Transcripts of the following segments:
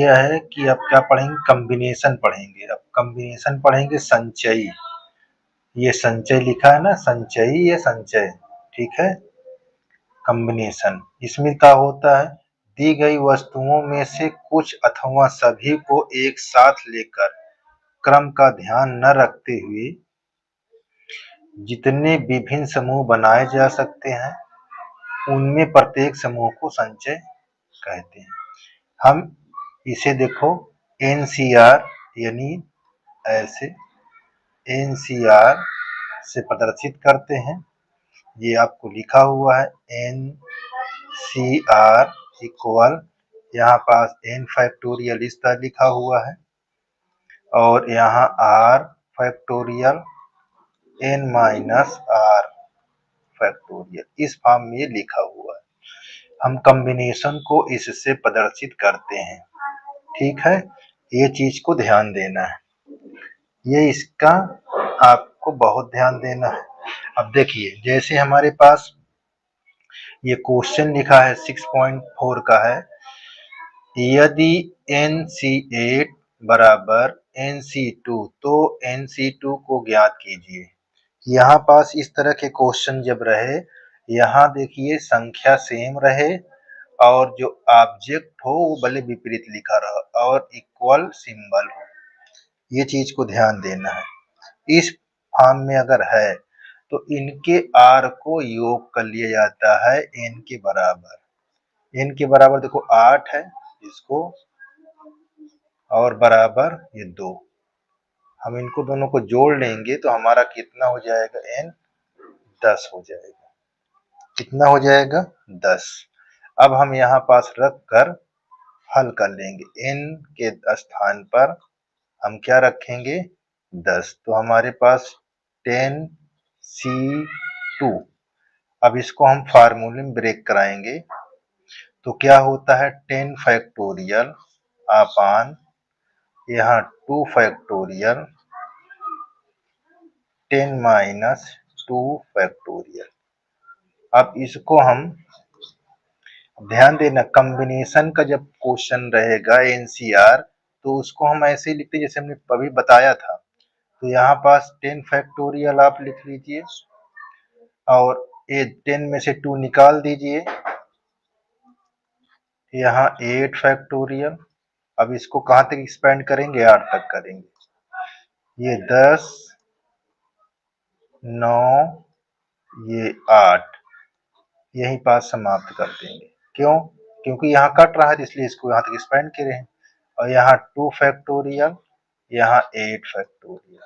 यह है कि अब क्या पढ़ेंगे, कॉम्बिनेशन पढ़ेंगे। अब कॉम्बिनेशन पढ़ेंगे संचयी। ये संचय लिखा है ना, संचयी ये संचय, ठीक है। कॉम्बिनेशन इसमें क्या होता है, दी गई वस्तुओं में से कुछ अथवा सभी को एक साथ लेकर क्रम का ध्यान न रखते हुए जितने विभिन्न समूह बनाए जा सकते हैं उनमें प्रत्येक समूह को संचय कहते हैं। हम इसे देखो एनसीआर यानी ऐसे एनसीआर से प्रदर्शित करते हैं। ये आपको लिखा हुआ है एनसीआर इक्वल, यहाँ पास एन फैक्टोरियल इस तरह लिखा हुआ है और यहाँ r factorial n minus r factorial इस फॉर्म में लिखा हुआ है। हम कॉम्बिनेशन को इससे प्रदर्शित करते हैं, ठीक है। ये चीज को ध्यान देना है, ये इसका आपको बहुत ध्यान देना है। अब देखिए जैसे हमारे पास ये क्वेश्चन लिखा है 6.4 का है, यदि NC8 बराबर NC2 तो NC2 को ज्ञात कीजिए। यहाँ पास इस तरह के क्वेश्चन जब रहे, यहाँ देखिए संख्या सेम रहे और जो ऑब्जेक्ट हो वो भले विपरीत लिखा रहा और इक्वल सिंबल हो, ये चीज को ध्यान देना है। इस फॉर्म में अगर है तो इनके आर को योग कर लिया जाता है एन के बराबर। एन के बराबर देखो 8 है इसको और बराबर ये 2, हम इनको दोनों को जोड़ लेंगे तो हमारा कितना हो जाएगा, एन 10 हो जाएगा। कितना हो जाएगा, 10। अब हम यहाँ पास रख कर हल कर लेंगे। एन के स्थान पर हम क्या रखेंगे, 10, तो हमारे पास 10C2। अब इसको हम फार्मूले में ब्रेक कराएंगे तो क्या होता है 10 फैक्टोरियल अपान यहाँ 2 फैक्टोरियल 10 माइनस 2 फैक्टोरियल। अब इसको हम ध्यान देना, कॉम्बिनेशन का जब क्वेश्चन रहेगा एनसीआर तो उसको हम ऐसे ही लिखते जैसे हमने अभी बताया था। तो यहाँ पास 10 फैक्टोरियल आप लिख लीजिए और ये 10 में से 2 निकाल दीजिए, यहाँ 8 फैक्टोरियल। अब इसको कहाँ तक एक्सपेंड करेंगे, 8 तक करेंगे। ये 10 9 ये 8 यही पास समाप्त कर देंगे। क्यों, क्योंकि यहाँ कट रहा है इसलिए इसको यहाँ तक एक्सपेंड करे हैं। और यहाँ 2 फैक्टोरियल यहाँ 8 फैक्टोरियल,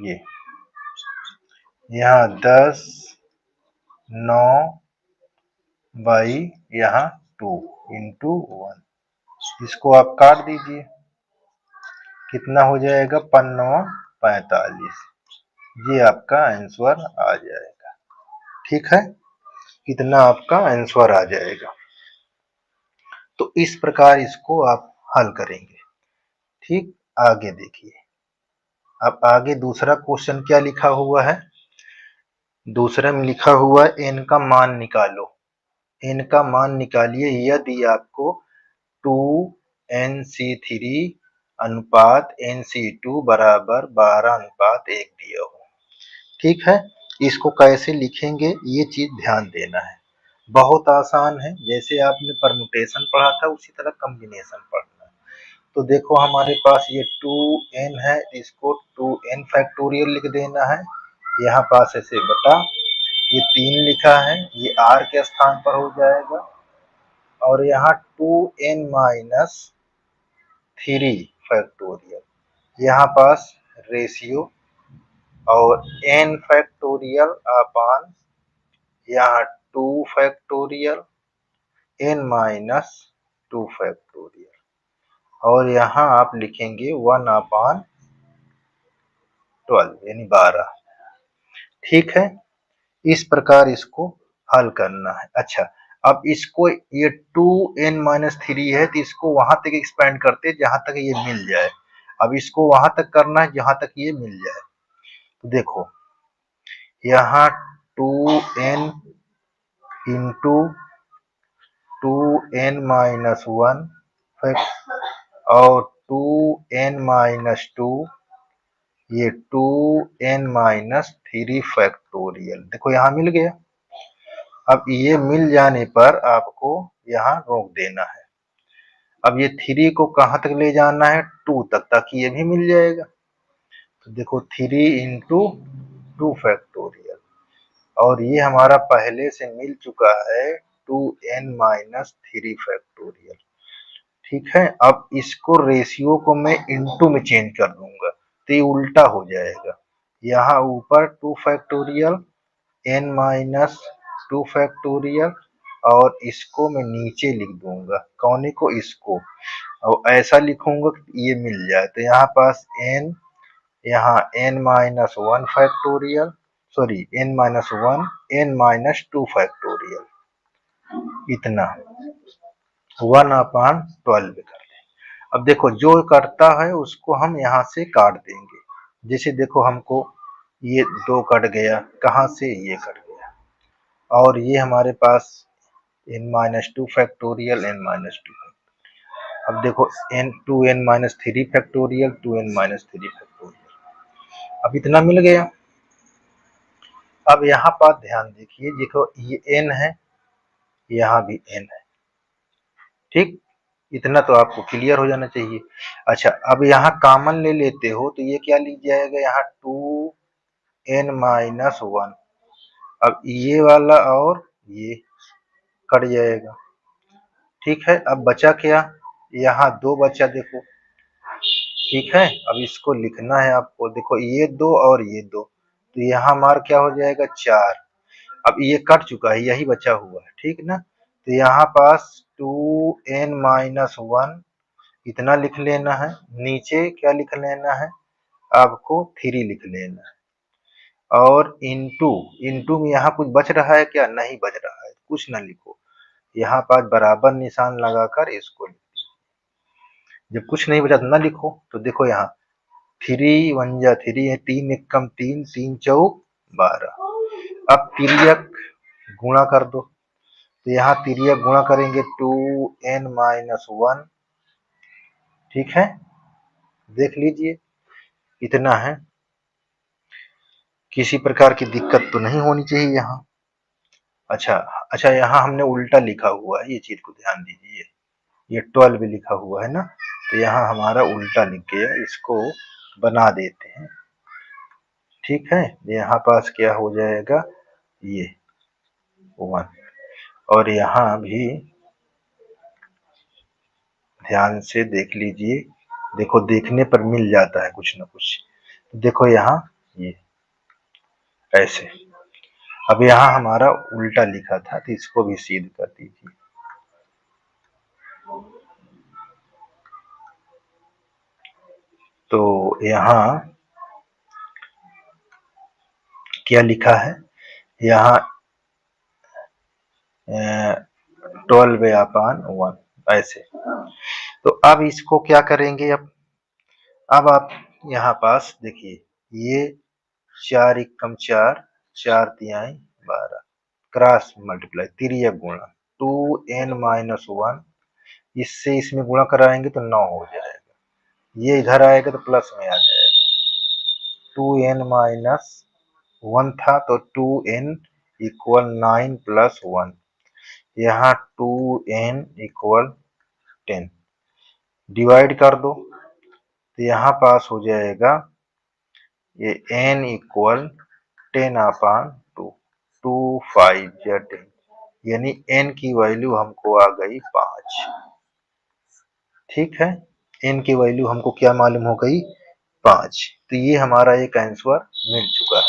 ये यहाँ 10 9 बाई यहाँ 2 इंटू 1, इसको आप काट दीजिए, कितना हो जाएगा 5×9=45, ये आपका आंसर आ जाएगा, ठीक है। कितना आपका आंसर आ जाएगा। तो इस प्रकार इसको आप हल करेंगे, ठीक। आगे देखिए, अब आगे दूसरा क्वेश्चन क्या लिखा हुआ है, दूसरे में लिखा हुआ है n का मान निकालो। n का मान निकालिए यदि आपको 2NC3 अनुपात NC2 बराबर 12:1 दिया हो, ठीक है। इसको कैसे लिखेंगे ये चीज ध्यान देना है, बहुत आसान है। जैसे आपने परमुटेशन पढ़ा था उसी तरह कॉम्बिनेशन पढ़ना है। तो देखो हमारे पास ये 2n है, इसको 2n फैक्टोरियल लिख देना है, यहाँ पास ऐसे बटा ये 3 लिखा है, ये r के स्थान पर हो जाएगा और यहाँ 2n माइनस 3 फैक्टोरियल, यहाँ पास रेशियो और n फैक्टोरियल अपान यहाँ 2 फैक्टोरियल n माइनस 2 फैक्टोरियल और यहाँ आप लिखेंगे 1/12 यानी 12, ठीक है। इस प्रकार इसको हल करना है। अच्छा, अब इसको ये 2n-3 है तो इसको वहां तक एक्सपेंड करते जहां तक ये मिल जाए। अब इसको वहां तक करना है जहां तक ये मिल जाए। तो देखो यहाँ 2n इंटू 2n-1 और 2n-2 ये 2n-3 फैक्टोरियल। देखो यहाँ मिल गया। अब ये मिल जाने पर आपको यहाँ रोक देना है। अब ये 3 को कहाँ तक ले जाना है, 2 तक, ताकि ये भी मिल जाएगा। तो देखो 3 इंटू 2 फैक्टोरियल, और ये हमारा पहले से मिल चुका है 2n-3 फैक्टोरियल। ठीक है, अब इसको रेशियो को मैं इंटू में चेंज कर दूंगा तो ये उल्टा हो जाएगा। यहाँ ऊपर 2 फैक्टोरियल n-2 फैक्टोरियल, और इसको मैं नीचे लिख दूंगा, कौने को, इसको, और ऐसा लिखूंगा कि ये मिल जाए। तो यहाँ पास n, यहाँ n-1 factorial, sorry n-1, n-2 factorial, इतना 1/12 कर लें। अब देखो जो कटता है उसको हम यहाँ से काट देंगे। जैसे देखो हमको ये 2 कट गया, कहाँ से, ये कट गया, और ये हमारे पास n-2 फैक्टोरियल, n-2। अब देखो n2n-3 फैक्टोरियल, 2n-3 फैक्टोरियल, अब इतना मिल गया। अब यहाँ पर ध्यान देखिए, देखो ये n है, यहाँ भी n है। ठीक, इतना तो आपको क्लियर हो जाना चाहिए। अच्छा, अब यहाँ कॉमन ले लेते हो तो ये क्या लिख जाएगा, यहाँ 2n-1। अब ये वाला और ये कट जाएगा। ठीक है, अब बचा क्या, यहाँ 2 बचा, देखो। ठीक है, अब इसको लिखना है आपको। देखो ये 2 और ये 2, तो यहाँ मार क्या हो जाएगा, 4। अब ये कट चुका है, यही बचा हुआ है। ठीक ना, तो यहाँ पास 2n-1 इतना लिख लेना है। नीचे क्या लिख लेना है, आपको 3 लिख लेना है, और इंटू में यहाँ कुछ बच रहा है क्या, नहीं बच रहा है, कुछ ना लिखो। यहाँ पास बराबर निशान लगाकर इसको लिखो। जब कुछ नहीं बचा तो ना लिखो। तो देखो यहाँ 3 है, 3 एकम 3, 3 चौक 12। अब तिर्यक गुणा कर दो, तो यहाँ तिर्यक गुणा करेंगे 2n-1। ठीक है, देख लीजिए, इतना है। किसी प्रकार की दिक्कत तो नहीं होनी चाहिए यहाँ। अच्छा अच्छा, यहाँ हमने उल्टा लिखा हुआ है, ये चीज को ध्यान दीजिए। ये 12 लिखा हुआ है ना, तो यहाँ हमारा उल्टा लिख गया, इसको बना देते हैं। ठीक है, यहाँ पास क्या हो जाएगा, ये 1, और यहाँ भी ध्यान से देख लीजिए। देखो देखने पर मिल जाता है कुछ ना कुछ। देखो यहाँ ये ऐसे। अब यहाँ हमारा उल्टा लिखा था, तो इसको भी सीध कर दीजिए। तो यहाँ क्या लिखा है, यहाँ 12/1 ऐसे। तो अब इसको क्या करेंगे, अब आप यहाँ पास देखिए, ये 4 एकम 4, 4 तिहाई 12, क्रॉस मल्टीप्लाई, तिर्यक गुणा 2n-1, इससे इसमें गुणा कराएंगे तो 9 हो जाएगा। ये इधर आएगा तो प्लस में आ जाएगा। 2n-1 था तो 2n = 9 + 1, यहाँ 2n = 10, डिवाइड कर दो, तो यहाँ पास हो जाएगा ये n = 10/2, 2 5 10, यानी n की वैल्यू हमको आ गई 5। ठीक है, n की वैल्यू हमको क्या मालूम हो गई, 5। तो ये हमारा एक आंसर मिल चुका है।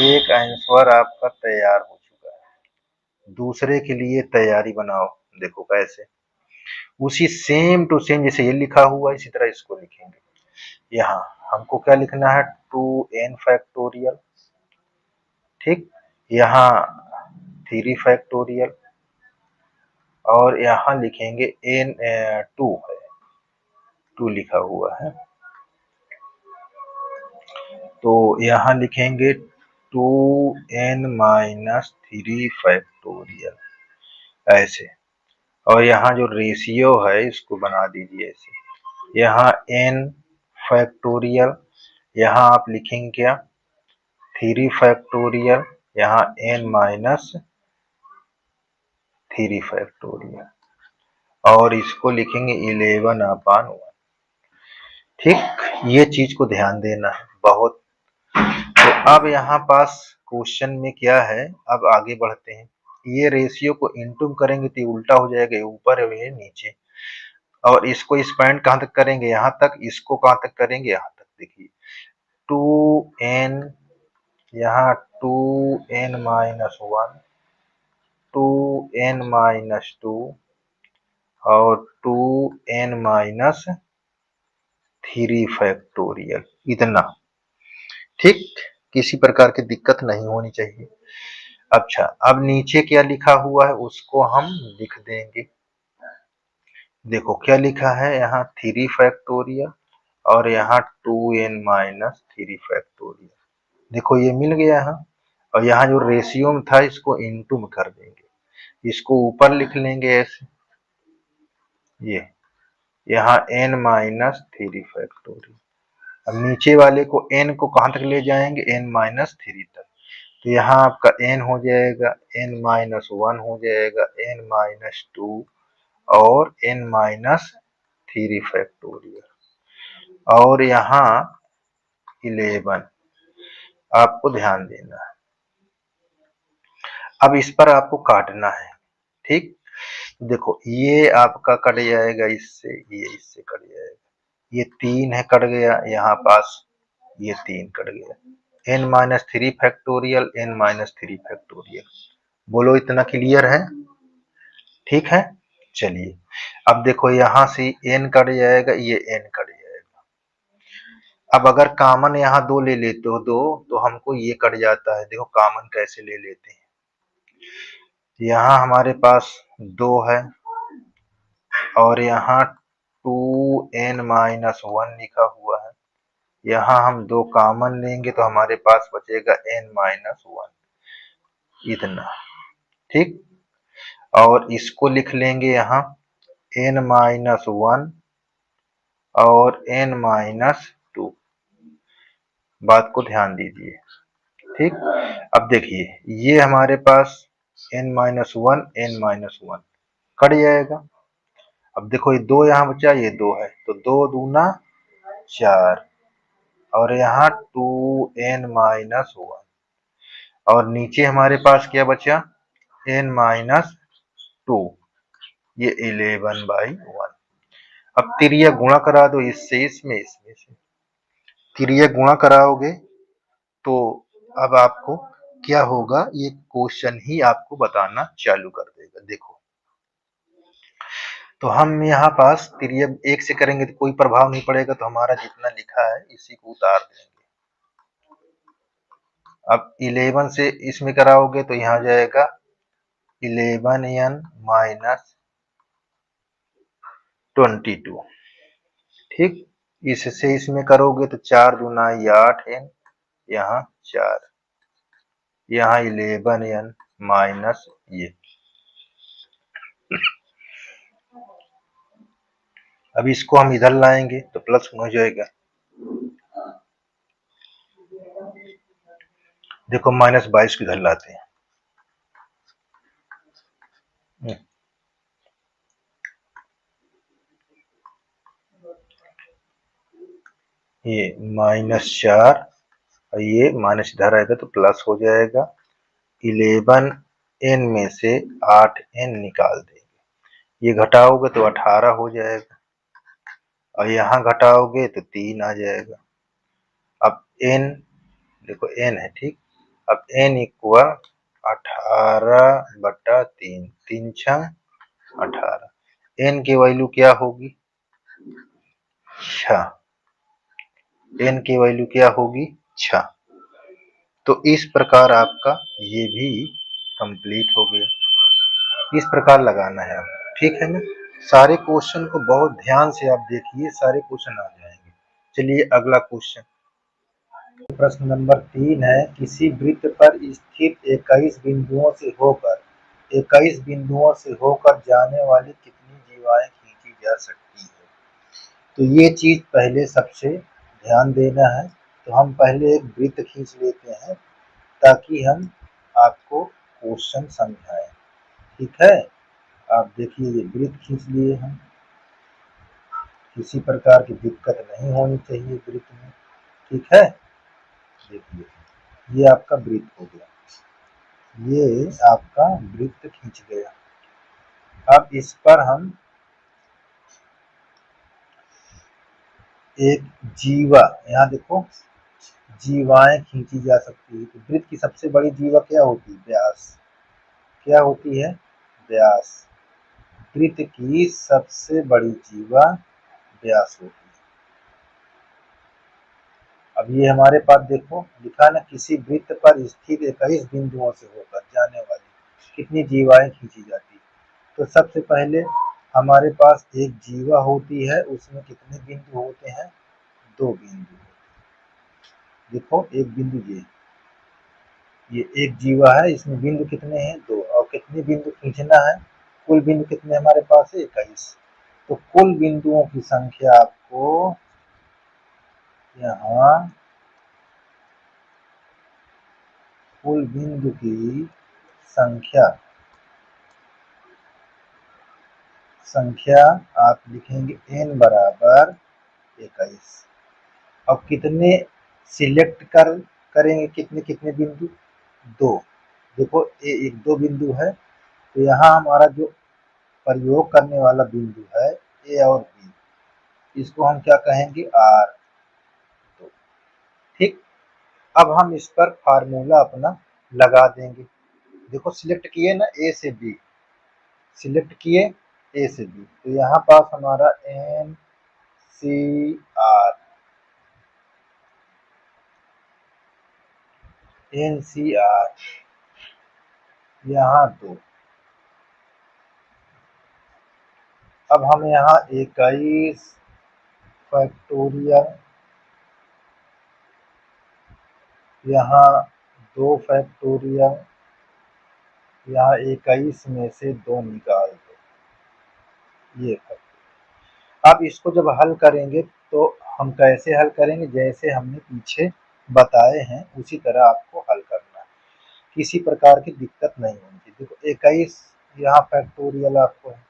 एक आंसर आपका तैयार हो चुका है। दूसरे के लिए तैयारी बनाओ। देखो कैसे, उसी सेम टू सेम जैसे ये लिखा हुआ है, इसी तरह इसको लिखेंगे। यहाँ हमको क्या लिखना है, 2n फैक्टोरियल। ठीक, यहाँ 3 फैक्टोरियल, और यहाँ लिखेंगे n 2 है, 2 लिखा हुआ है, तो यहाँ लिखेंगे 2n-3 फैक्टोरियल ऐसे। और यहाँ जो रेशियो है इसको बना दीजिए ऐसे। यहाँ n फैक्टोरियल, यहाँ आप लिखेंगे क्या 3 फैक्टोरियल, यहाँ n माइनस 3 फैक्टोरियल, और इसको लिखेंगे 11/1। ठीक, ये चीज को ध्यान देना है बहुत। तो अब यहाँ पास क्वेश्चन में क्या है, अब आगे बढ़ते हैं। ये रेशियो को इनटू करेंगे तो ये उल्टा हो जाएगा, ये ऊपर है ये नीचे, और इसको एक्सपेंड कहाँ तक करेंगे, यहाँ तक, इसको कहाँ तक करेंगे, यहाँ तक। देखिए 2n, यहाँ 2n-1, 2n-2 और 2n-3 फैक्टोरियल, इतना। ठीक, किसी प्रकार की दिक्कत नहीं होनी चाहिए। अच्छा, अब नीचे क्या लिखा हुआ है उसको हम लिख देंगे। देखो क्या लिखा है, यहाँ 3 फैक्टोरियल और यहाँ 2n-3 फैक्टोरियल। देखो ये मिल गया यहाँ, और यहाँ जो रेशियो में था इसको इनटू में कर देंगे, इसको ऊपर लिख लेंगे ऐसे, ये यहाँ n-3 फैक्टोरियल। अब नीचे वाले को n को कहाँ तक ले जाएंगे, n-3 तक। तो यहाँ आपका n हो जाएगा, n-1 हो जाएगा, n-2 और n-3 फैक्टोरियल, और यहाँ 11। आपको ध्यान देना है। अब इस पर आपको काटना है। ठीक, देखो ये आपका कट जाएगा इससे, ये इससे कट जाएगा, ये 3 है कट गया, यहाँ पास ये 3 कट गया, n-3 फैक्टोरियल, n-3 फैक्टोरियल। बोलो इतना क्लियर है? ठीक है, चलिए अब देखो यहाँ से n कट जाएगा, ये n कट जाएगा। अब अगर कॉमन यहाँ 2 ले लेते हो, 2, तो हमको ये कट जाता है। देखो कॉमन कैसे ले लेते हैं, यहाँ हमारे पास 2 है और यहाँ 2n-1 लिखा हुआ है, यहाँ हम 2 कॉमन लेंगे तो हमारे पास बचेगा n-1, इतना। ठीक, और इसको लिख लेंगे यहाँ n-1 और n-2। बात को ध्यान दीजिए। ठीक, अब देखिए ये हमारे पास n-1 n-1 कट जाएगा। अब देखो ये 2 यहाँ बचा, ये 2 है, तो 2 दूना 4, और यहाँ 2n-1, और नीचे हमारे पास क्या बचा, n-2, ये 11/1। अब तिर्यक गुणा करा दो इससे, इसमें से तिर्यक गुणा कराओगे तो अब आपको क्या होगा, ये क्वेश्चन ही आपको बताना चालू कर देगा। देखो तो हम यहाँ पास तिर्यक 1 से करेंगे तो कोई प्रभाव नहीं पड़ेगा, तो हमारा जितना लिखा है इसी को उतार देंगे। अब 11 से इसमें कराओगे तो यहाँ जाएगा 11n-22। ठीक, इससे इसमें करोगे तो 4 दूना 8n, यहाँ 4, यहाँ 11n माइनस ये। अब इसको हम इधर लाएंगे तो प्लस हो जाएगा। देखो -22 को इधर लाते हैं, ये -4 और ये माइनस इधर आएगा तो प्लस हो जाएगा। 11n में से 8n निकाल देंगे, ये घटाओगे तो 18 हो जाएगा, और यहाँ घटाओगे तो 3 आ जाएगा। अब n, देखो n है, ठीक, अब n इक्वल 18/3, 3 6 18, n की वैल्यू क्या होगी, 6, n की वैल्यू क्या होगी, 6। तो इस प्रकार आपका ये भी कंप्लीट हो गया। इस प्रकार लगाना है आपको, ठीक है ना। सारे क्वेश्चन को बहुत ध्यान से आप देखिए, सारे क्वेश्चन आ जाएंगे। चलिए अगला क्वेश्चन, प्रश्न नंबर 3 है, किसी वृत्त पर स्थित 21 बिंदुओं से होकर जाने वाली कितनी जीवाएं खींची जा सकती है। तो ये चीज पहले सबसे ध्यान देना है। तो हम पहले एक वृत्त खींच लेते हैं ताकि हम आपको क्वेश्चन समझाएं। ठीक है, आप देखिए ये वृत्त खींच लिए हम, किसी प्रकार की दिक्कत नहीं होनी चाहिए वृत्त में। ठीक है, देखिए ये आपका वृत्त हो गया, ये आपका वृत्त खींच गया। अब इस पर हम एक जीवा, यहाँ देखो जीवाएं खींची जा सकती है। तो वृत्त की सबसे बड़ी जीवा क्या होती है? व्यास। क्या होती है? व्यास। वृत्त की सबसे बड़ी जीवा व्यास होती है। अब ये हमारे पास देखो लिखा ना, किसी वृत्त पर स्थित 21 बिंदुओं से होकर जाने वाली कितनी जीवाएं खींची जाती है। तो सबसे पहले हमारे पास एक जीवा होती है, उसमें कितने बिंदु होते हैं? 2 बिंदु। देखो एक बिंदु ये एक जीवा है, इसमें बिंदु कितने हैं? 2। और कितने बिंदु खींचना है? कुल बिंदु कितने हमारे पास है? 21। तो कुल बिंदुओं की संख्या आपको यहाँ, कुल बिंदु की संख्या आप लिखेंगे n बराबर 21। अब कितने सिलेक्ट करेंगे? कितने कितने बिंदु? 2। देखो ये एक 2 बिंदु है, तो यहाँ हमारा जो प्रयोग करने वाला बिंदु है ए और बी, इसको हम क्या कहेंगे? आर। तो ठीक, अब हम इस पर फार्मूला अपना लगा देंगे। देखो सिलेक्ट किए ना ए से बी, सिलेक्ट किए ए से बी, तो यहाँ पास हमारा n c r, n c r यहाँ 2। अब हम यहाँ 21 फैक्टोरियल, यहाँ 2 फैक्टोरियल, यहाँ 21 में से 2 निकाल दो, ये अब इसको जब हल करेंगे तो हम कैसे हल करेंगे? जैसे हमने पीछे बताए हैं उसी तरह आपको हल करना है, किसी प्रकार की दिक्कत नहीं होगी। देखो 21 यहाँ फैक्टोरियल आपको है,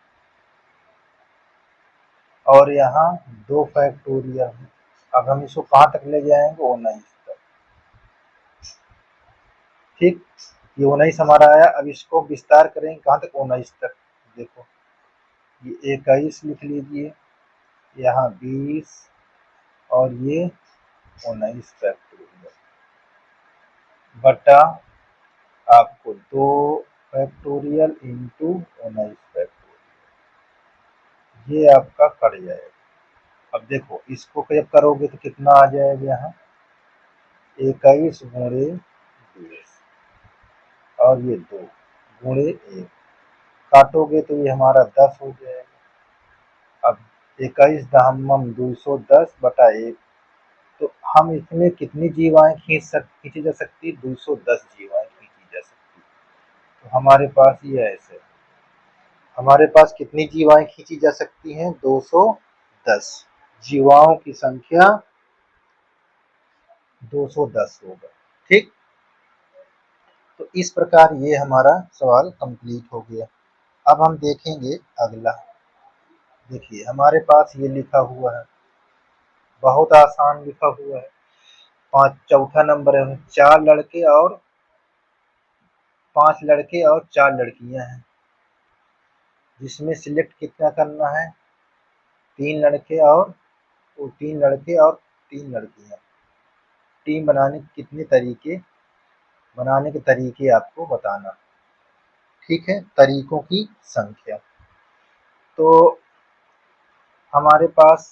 और यहाँ 2 फैक्टोरियल है। अब हम इसको कहाँ तक ले जाएंगे? 19 तक। ठीक, ये 19 हमारा आया। अब इसको विस्तार करेंगे कहाँ तक? 19 तक। देखो ये 21 लिख लीजिए, यहाँ 20 और ये 19 फैक्टोरियल बटा आपको 2 फैक्टोरियल इंटू 19 फैक्टोरियल, ये आपका कट जाएगा। अब देखो इसको जब करोगे तो कितना आ जाएगा? यहाँ 21 गुणे 20 और ये 2 गुणे 1, काटोगे तो ये हमारा 10 हो जाएगा। अब 21 दहम्मम 210 बटा 1, तो हम इसमें कितनी जीवाएं खींची जा सकती? 210 जीवाएं खींची जा सकती। तो हमारे पास ये ऐसे, हमारे पास कितनी जीवाएं खींची जा सकती हैं? 210। जीवाओं की संख्या 210 होगा। ठीक, तो इस प्रकार ये हमारा सवाल कंप्लीट हो गया। अब हम देखेंगे अगला। देखिए हमारे पास ये लिखा हुआ है, बहुत आसान लिखा हुआ है। चौथा नंबर है, 4 लड़के और 5 लड़के और 4 लड़कियां हैं, जिसमें सिलेक्ट कितना करना है? 3 लड़के और 3 लड़के और 3 लड़कियां। टीम बनाने के कितने तरीके, बनाने के तरीके आपको बताना। ठीक है, तरीकों की संख्या। तो हमारे पास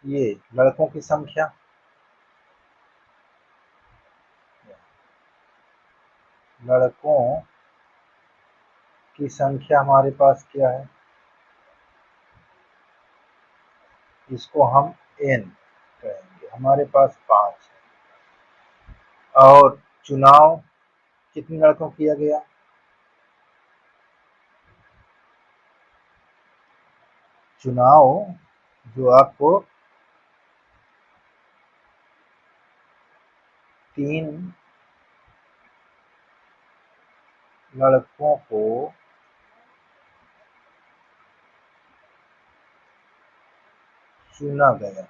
ये लड़कों की संख्या, लड़कों की संख्या हमारे पास क्या है? इसको हम n कहेंगे, हमारे पास 5 है। और चुनाव कितने लड़कों किया गया? चुनाव जो आपको 3 लड़कों को चुना गया।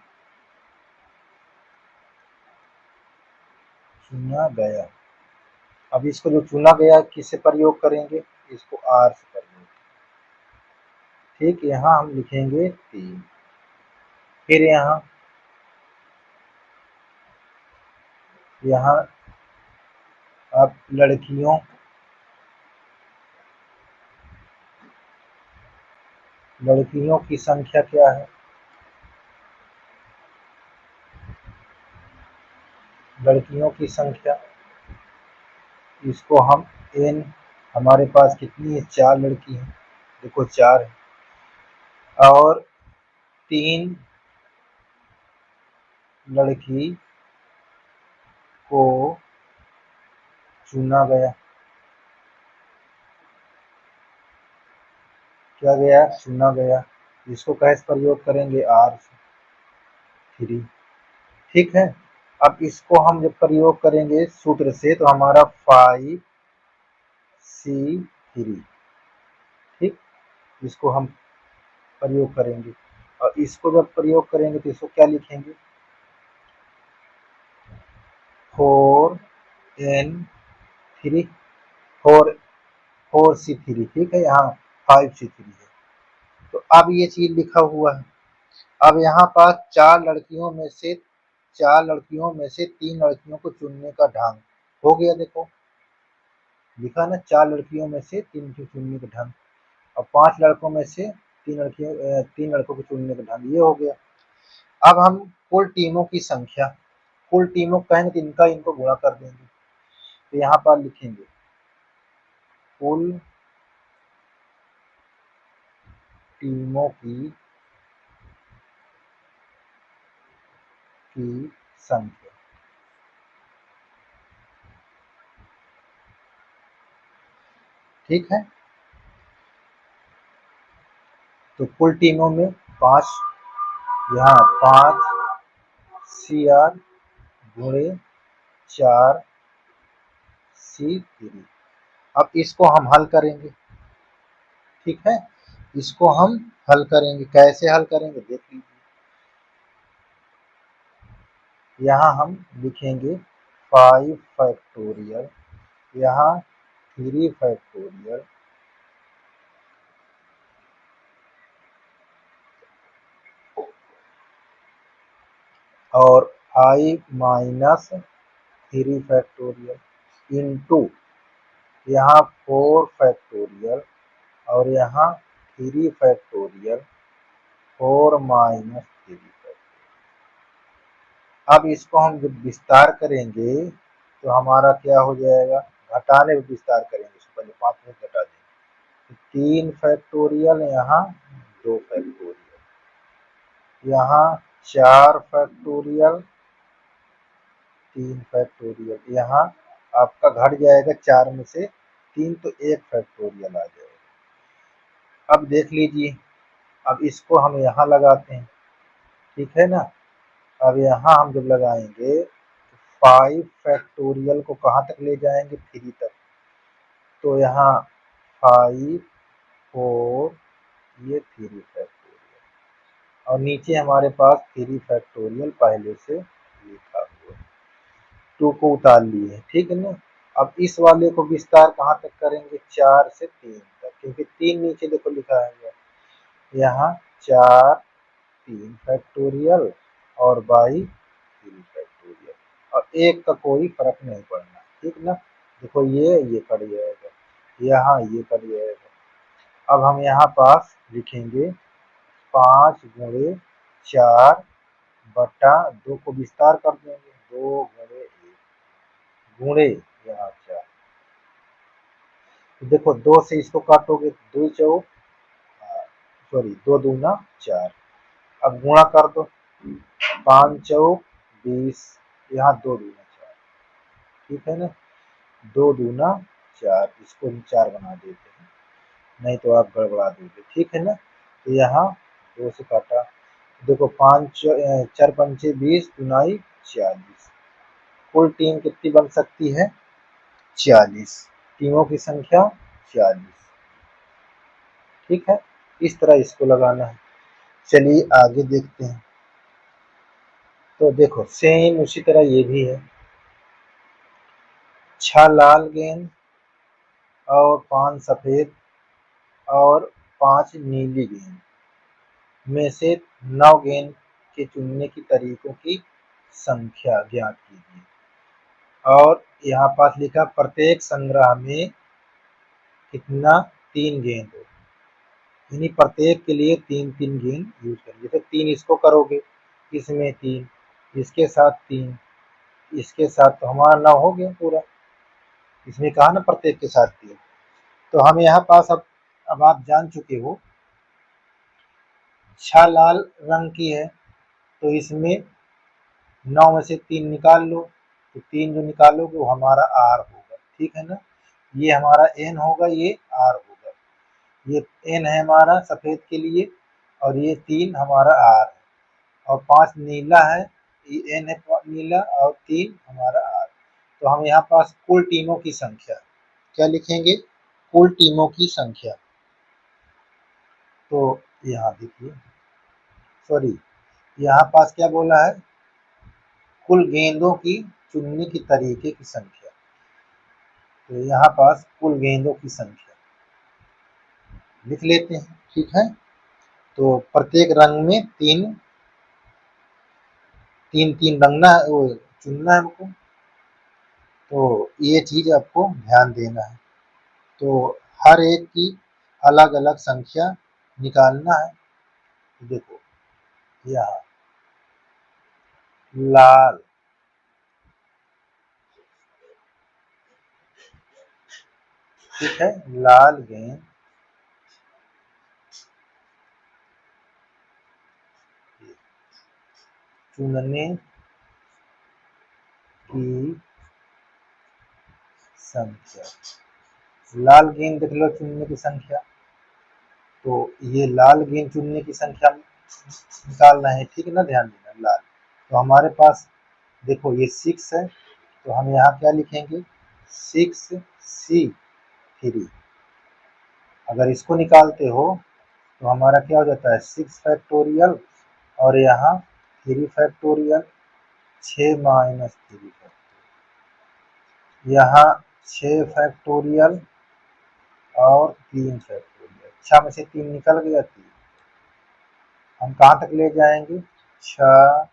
अब इसको जो चुना गया किससे प्रयोग करेंगे, इसको आर से प्रयोग। ठीक, यहाँ हम लिखेंगे 3। फिर यहाँ अब लड़कियों की संख्या क्या है, लड़कियों की संख्या, इसको हम n, हमारे पास कितनी है, 4 लड़की हैं, देखो 4 है, और 3 लड़की को चुना गया। क्या गया, चुना गया। इसको कैसे प्रयोग करेंगे, आर से 3। ठीक है, अब इसको हम जब प्रयोग करेंगे सूत्र से तो हमारा 5C3। ठीक, इसको हम प्रयोग करेंगे, और इसको जब प्रयोग करेंगे तो इसको क्या लिखेंगे, 4N3, 4C3। ठीक है, यहाँ 5C3 है। तो अब ये चीज लिखा हुआ है। अब यहाँ पास 4 लड़कियों में से 3 लड़कियों को चुनने का ढंग हो गया। देखो लिखा ना, 4 लड़कियों में से 3 को चुनने का ढंग, और 5 लड़कों में से 3 लड़कों को चुनने का ढंग, ये हो गया। अब हम कुल टीमों की संख्या, कुल टीमों कहेंगे तो इनको गुणा कर देंगे। तो यहाँ पर लिखेंगे कुल टीमों की संख्या। ठीक है, तो कुल टीमों में 5, यहाँ 5CR गुणे 4C3। अब इसको हम हल करेंगे। ठीक है, इसको हम हल करेंगे, कैसे हल करेंगे देख लीजिए। यहाँ हम लिखेंगे 5 फैक्टोरियल, यहाँ 3 फैक्टोरियल, और 5 माइनस 3 फैक्टोरियल इंटू यहाँ 4 फैक्टोरियल, और यहाँ 3 फैक्टोरियल, 4 माइनस 3 फैक्टोरियल। अब इसको हम जब विस्तार करेंगे तो हमारा क्या हो जाएगा, घटाने में विस्तार करेंगे, इसको पहले 5 में घटा देंगे। 3 फैक्टोरियल, यहाँ 2 फैक्टोरियल, यहाँ 4 फैक्टोरियल, 3 फैक्टोरियल, यहाँ आपका घट जाएगा 4 में से 3, तो 1 फैक्टोरियल आ जाएगा। अब देख लीजिए, अब इसको हम यहाँ लगाते हैं। ठीक है ना, अब यहाँ हम जब लगाएंगे 5 फैक्टोरियल को कहाँ तक ले जाएंगे, 3 तक, तो यहाँ 5 4, ये 3 फैक्टोरियल, और नीचे हमारे पास 3 फैक्टोरियल पहले से लिखा हुआ है, 2 को उतार लिए। ठीक है ना, अब इस वाले को विस्तार कहाँ तक करेंगे, 4 से 3 तक, क्योंकि 3 नीचे देखो लिखा है, यहाँ 4 3 फैक्टोरियल और बाई 3 फैक्टोरियल, और 1 का कोई फर्क नहीं पड़ना। ठीक ना, देखो ये कट जाएगा, यहाँ ये कट जाएगा। अब हम यहाँ पास लिखेंगे 5 गुणे 4 बटा 2 को विस्तार कर देंगे, 2 गुणे 1 गुणे यहाँ 4। तो देखो 2 से इसको काटोगे, 2 चौक, सॉरी 2 दूना 4, अब गुणा कर दो, 5 चौक 20, यहाँ 2 दूना 4। ठीक है ना, 2 दूना 4, इसको हम 4 बना देते हैं, नहीं तो आप गड़बड़ा दोगे। ठीक है ना, तो यहाँ 2 से काटा, देखो 5 4 पंचे 20 दुनाई 40। कुल टीम कितनी बन सकती है? 40। टीमों की संख्या 40। ठीक है, इस तरह इसको लगाना है। चलिए आगे देखते हैं। तो देखो सेम उसी तरह ये भी है। 6 लाल गेंद और 5 सफेद और 5 नीली गेंद में से 9 गेंद के चुनने की तरीकों की संख्या ज्ञात कीजिए। और यहाँ पास लिखा प्रत्येक संग्रह में कितना 3 गेंद हो, यानी प्रत्येक के लिए 3-3 गेंद यूज करेंगे। तो 3 इसको करोगे, इसमें 3, इसके साथ 3, इसके साथ, तो हमारा 9 हो गया पूरा। इसमें कहा ना प्रत्येक के साथ 3। तो हम यहाँ पास अब आप जान चुके हो 6 लाल रंग की है, तो इसमें 9 में से 3 निकाल लो, तो 3 जो निकालोगे वो हमारा आर होगा। ठीक है ना, ये हमारा एन होगा, ये आर होगा। ये एन है हमारा सफेद के लिए और ये 3 हमारा आर है, और 5 नीला है, ये एन है नीला, और 3 हमारा आर। तो हम यहाँ पास कुल टीमों की संख्या क्या लिखेंगे? कुल टीमों की संख्या। तो यहाँ देखिए, सॉरी, यहाँ पास क्या बोला है? कुल गेंदों की चुनने की तरीके की संख्या। तो यहाँ पास कुल गेंदों की संख्या लिख लेते हैं। ठीक है, तो प्रत्येक रंग में 3-3 रंगना है, वो चुनना है हमको। तो ये चीज आपको ध्यान देना है। तो हर एक की अलग अलग संख्या निकालना है। देखो यहाँ लाल, ठीक है, लाल गेंद चुनने की संख्या। लाल गेंद देख लो चुनने की संख्या, तो ये लाल गेंद चुनने की संख्या निकालना है। ठीक है ना, ध्यान देना लाल। तो हमारे पास देखो ये 6 है, तो हम यहाँ क्या लिखेंगे? 6C3। अगर इसको निकालते हो तो हमारा क्या हो जाता है? 6 फैक्टोरियल और यहाँ 3 फैक्टोरियल, 6 माइनस 3 फैक्टोरियल, यहाँ 6 फैक्टोरियल और 3 फैक्टोरियल। 6 में से 3 निकल गया, 3। हम कहाँ तक ले जाएंगे? 6,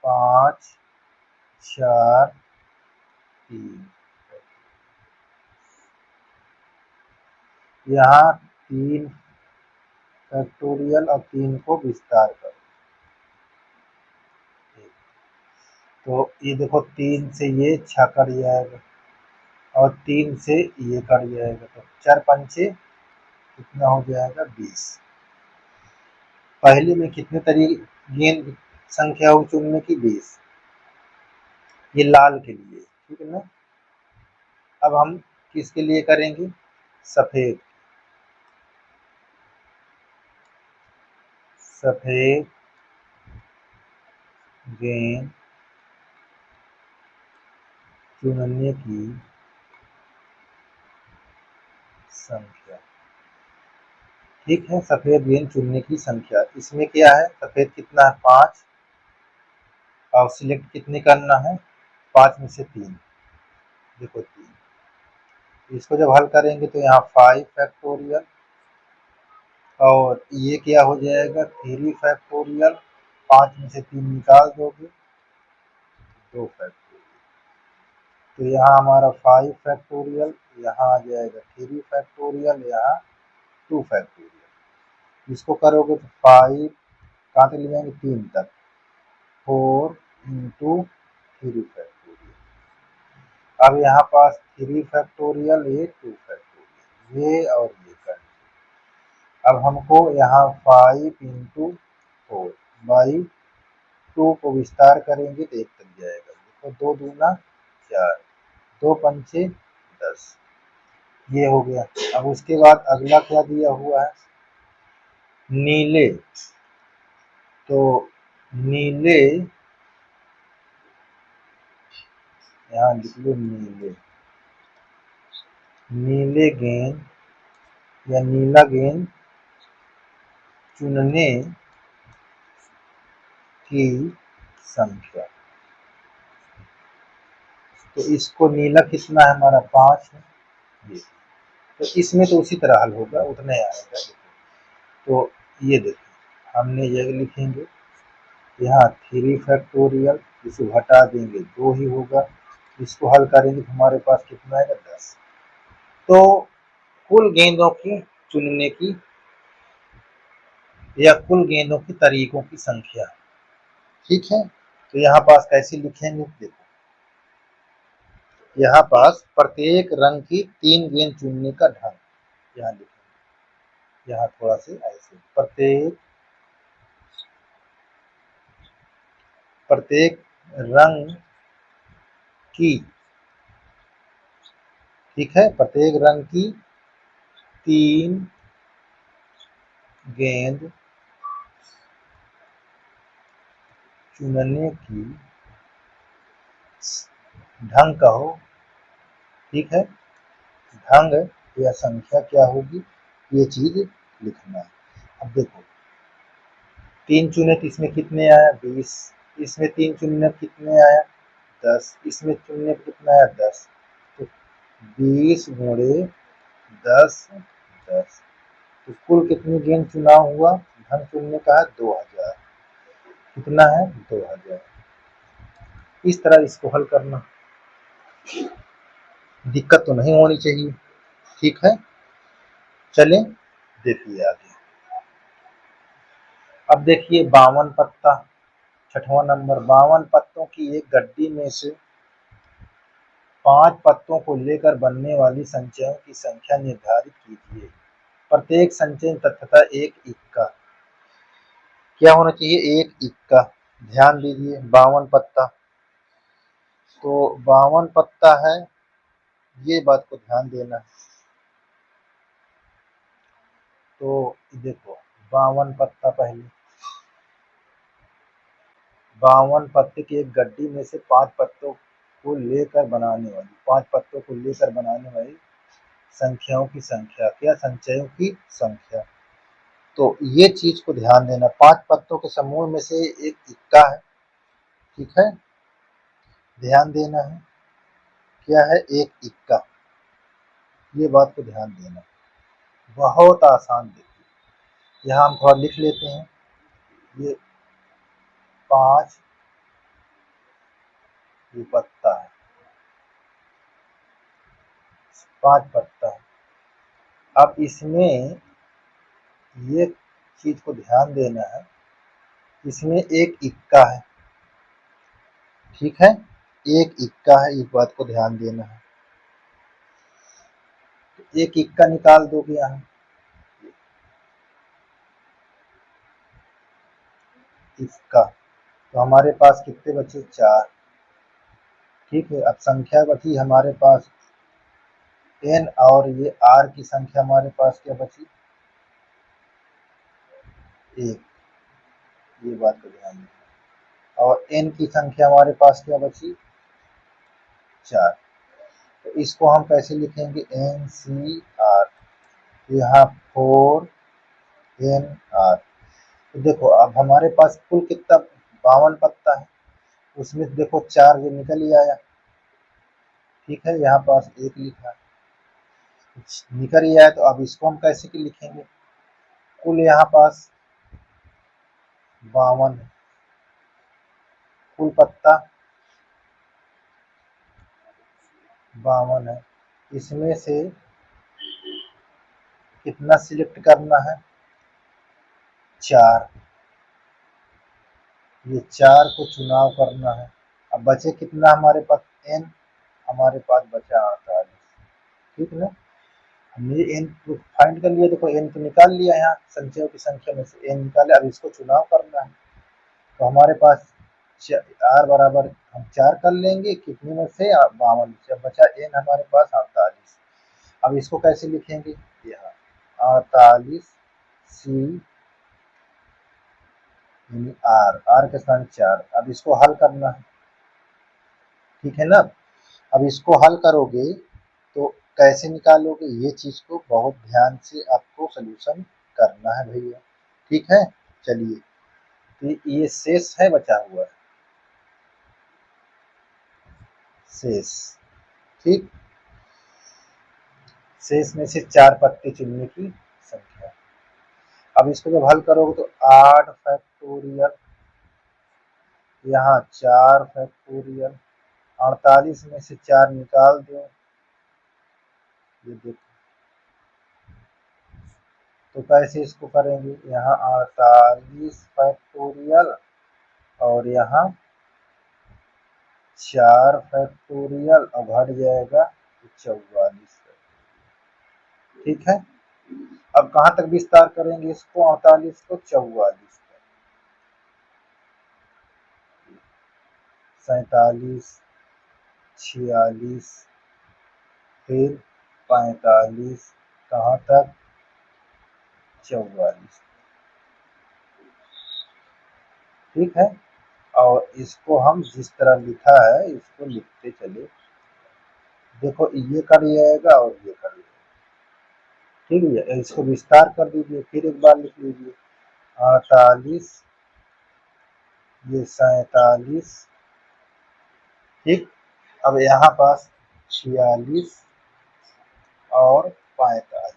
5, 4, 3। यहाँ 3 फैक्टोरियल और 3 को विस्तार करो। तो ये देखो 3 से ये 6 कट जाएगा और 3 से ये कट जाएगा, तो 4 पंचे कितना हो जाएगा? 20। पहले में कितने तरीके गेंद संख्या हो चुनने की? 20। ये लाल के लिए, ठीक है ना। अब हम किसके लिए करेंगे? सफेद। सफेद गेंद चुनने की संख्या। ठीक है, सफेद गेंद चुनने की संख्या। इसमें क्या है? सफेद कितना है? 5। और सिलेक्ट कितने करना है? 5 में से 3। देखो 3। इसको जब हल करेंगे तो यहाँ 5 फैक्टोरियल और ये क्या हो जाएगा? 3 फैक्टोरियल। 5 में से 3 निकाल दोगे, 2 फैक्टोरियल। तो यहाँ हमारा 5 फैक्टोरियल, यहाँ आ जाएगा 3 फैक्टोरियल, यहाँ 2 फैक्टोरियल। इसको करोगे तो 5 कहाँ तक ले जाएंगे? 3 तक। 4 इंटू 3 फैक्टोरियल। अब यहाँ पास 3 फैक्टोरियल, ये 2 फैक्टोरियल, ये और ये कर। अब हमको यहाँ 5 इंटू 4 बाई 2 को विस्तार करेंगे तो 1 तक जाएगा। देखो 2 दूना 4, 2 पंचे 10। ये हो गया। अब उसके बाद अगला क्या दिया हुआ है? नीले तो नीले, यहाँ लिख लो नीले, नीले गेंद या नीला गेंद चुनने की संख्या। तो इसको नीला कितना है हमारा 5 है, ये तो इसमें तो उसी तरह हल होगा, उतना ही आएगा। तो ये देखिए हमने ये लिखेंगे यहाँ 3 फैक्टोरियल, इसे हटा देंगे 2 ही होगा, इसको हल करेंगे तो हमारे पास कितना आएगा 10। तो कुल गेंदों की चुनने की या कुल गेंदों के तरीकों की संख्या। ठीक है, तो यहाँ पास कैसे लिखेंगे, देखो यहाँ पास प्रत्येक रंग की 3 गेंद चुनने का ढंग यहाँ लिखेंगे। यहाँ थोड़ा से ऐसे प्रत्येक रंग की, ठीक है, प्रत्येक रंग की 3 गेंद चुनने की ढंग कहो, ठीक है, ढंग या संख्या क्या होगी, ये चीज लिखना है। अब देखो 3 चुने तो इसमें कितने आया 20, इसमें 3 चुनने कितने आया 10, इसमें चुनने कितना आया 10, तो 20 गुणे 10 10, तो कुल कितनी गेंद चुनाव हुआ, ढंग चुनने का है 2000, कितना है 2000। इस तरह इसको हल करना, दिक्कत तो नहीं होनी चाहिए। ठीक है, चलें देखिए आगे। अब देखिए 52 पत्ता, छठवां नंबर, 52 पत्तों की एक गड्डी में से 5 पत्तों को लेकर बनने वाली संचयों की संख्या निर्धारित कीजिए। प्रत्येक संचय तथा एक इक्का, क्या होना चाहिए, एक इक्का। ध्यान दीजिए 52 पत्ता, तो 52 पत्ता है, ये बात को ध्यान देना है। तो देखो 52 पत्ता, पहले 52 पत्ते की एक गड्डी में से 5 पत्तों को लेकर बनाने वाली, 5 पत्तों को लेकर बनाने वाली संख्याओं की संख्या, क्या, संचयों की संख्या। तो ये चीज को ध्यान देना, 5 पत्तों के समूह में से एक इक्का है, ठीक है, ध्यान देना है, क्या है, एक इक्का, ये बात को ध्यान देना, बहुत आसान। देखिए यहाँ हम थोड़ा लिख लेते हैं, ये 5 ये पत्ता है, 5 पत्ता है। अब इसमें ये चीज को ध्यान देना है, इसमें एक इक्का है, ठीक है, एक इक्का है, इस बात को ध्यान देना है। तो एक इक्का निकाल दोगे यहाँ, इक्का, तो हमारे पास कितने बचे, 4, ठीक है। अब संख्या बची हमारे पास n, और ये r की संख्या हमारे पास क्या बची, 1, ये बात को ध्यान देना, और n की संख्या हमारे पास क्या बची, 4। तो इसको हम कैसे लिखेंगे, NCR, यहाँ 4NR। तो देखो अब हमारे पास कुल कितना 52 पत्ता है, उसमें देखो 4 ये निकल ही आया, ठीक है, यहाँ पास 1 लिखा है, निकल ही आया। तो अब इसको हम कैसे कि लिखेंगे, कुल यहाँ पास 52 है, कुल पत्ता 52 है, इसमें से कितना सिलेक्ट करना है, 4, ये 4 को चुनाव करना है। अब बचे कितना हमारे पास, n, हमारे पास बचा 48, ठीक ना, हमने n को फाइंड कर लिया, देखो n तो निकाल लिया, यहाँ संचयों की संख्या में से n निकाले, अब इसको चुनाव करना है। तो हमारे पास r बराबर हम 4 कर लेंगे, कितने में से, 52 से, बचा n हमारे पास 48। अब इसको कैसे लिखेंगे, यहाँ 48 C यानी आर के स्थान 4। अब इसको हल करना है, ठीक है ना। अब इसको हल करोगे तो कैसे निकालोगे, ये चीज को बहुत ध्यान से आपको सोल्यूशन करना है भैया, ठीक है। चलिए, तो ये शेष है, बचा हुआ है शेष, ठीक। शेष में से 4 पत्ते चुनने की संख्या। अब इसको जब हल करोगे तो 8 फैक्टोरियल, यहाँ 4 फैक्टोरियल, 48 में से 4 निकाल दो, ये देखो। तो कैसे इसको करेंगे, यहाँ 48 फैक्टोरियल और यहाँ 4 फैक्टोरियल, अब घट जाएगा 44, ठीक है। अब कहाँ तक विस्तार करेंगे इसको, 48 को 44 तक, 47, 46, फिर 45, कहाँ तक, 44, ठीक है। और इसको हम जिस तरह लिखा है इसको लिखते चले, देखो ये कर जाएगा और ये कर जाएगा, ठीक है। इसको विस्तार कर दीजिए, फिर एक बार लिख लीजिए, 48, ये 47, ठीक। अब यहाँ पास 46 और 45,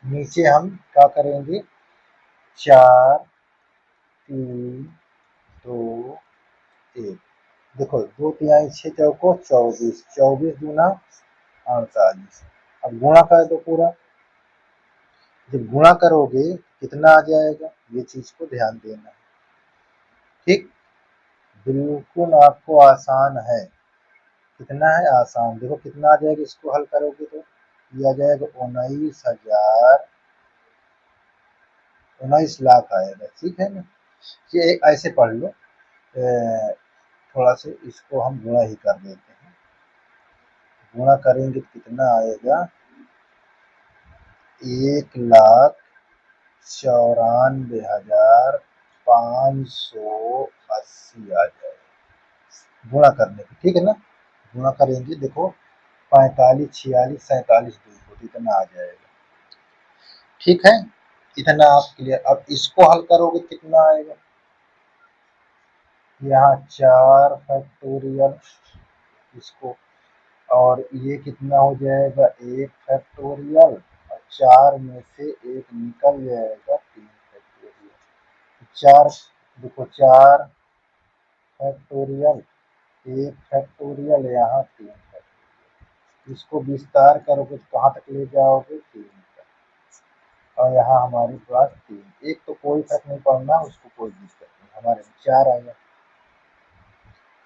नीचे हम क्या करेंगे, 4, 3, 2, 1, देखो 2 तिहाई 6 चौको 24, 24 दूना 48। अब गुणा कर दो पूरा, जब गुणा करोगे कितना आ जाएगा, ये चीज को ध्यान देना है, ठीक। बिल्कुल आपको आसान है, कितना है आसान, देखो कितना आ जाएगा, इसको हल करोगे तो ये आ जाएगा 19 लाख आएगा, ठीक है ना। ये ऐसे पढ़ लो, थोड़ा से इसको हम गुणा ही कर देते हैं, गुणा करेंगे तो कितना आएगा, 1,94,580 आ जाएगा गुणा करने पे, ठीक है ना। गुणा करेंगे, देखो 45, 46, 47 देखो इतना आ जाएगा, ठीक है। इतना आप क्लियर। अब इसको हल करोगे कितना आएगा, यहाँ 4 फैक्टोरियल, इसको, और ये कितना हो जाएगा, 1 फैक्टोरियल, और 4 में से 1 निकल जाएगा, 3 फैक्टोरियल, 4, देखो 4 फैक्टोरियल, 1 फैक्टोरियल, यहाँ 3 फैक्टोरियल, इसको विस्तार करोगे तो कहाँ तक ले जाओगे, 3 तक, और यहाँ हमारे पास 3, एक तो कोई फर्क नहीं पड़ना, उसको कोई दिक्कत नहीं, हमारे 4 आएगा,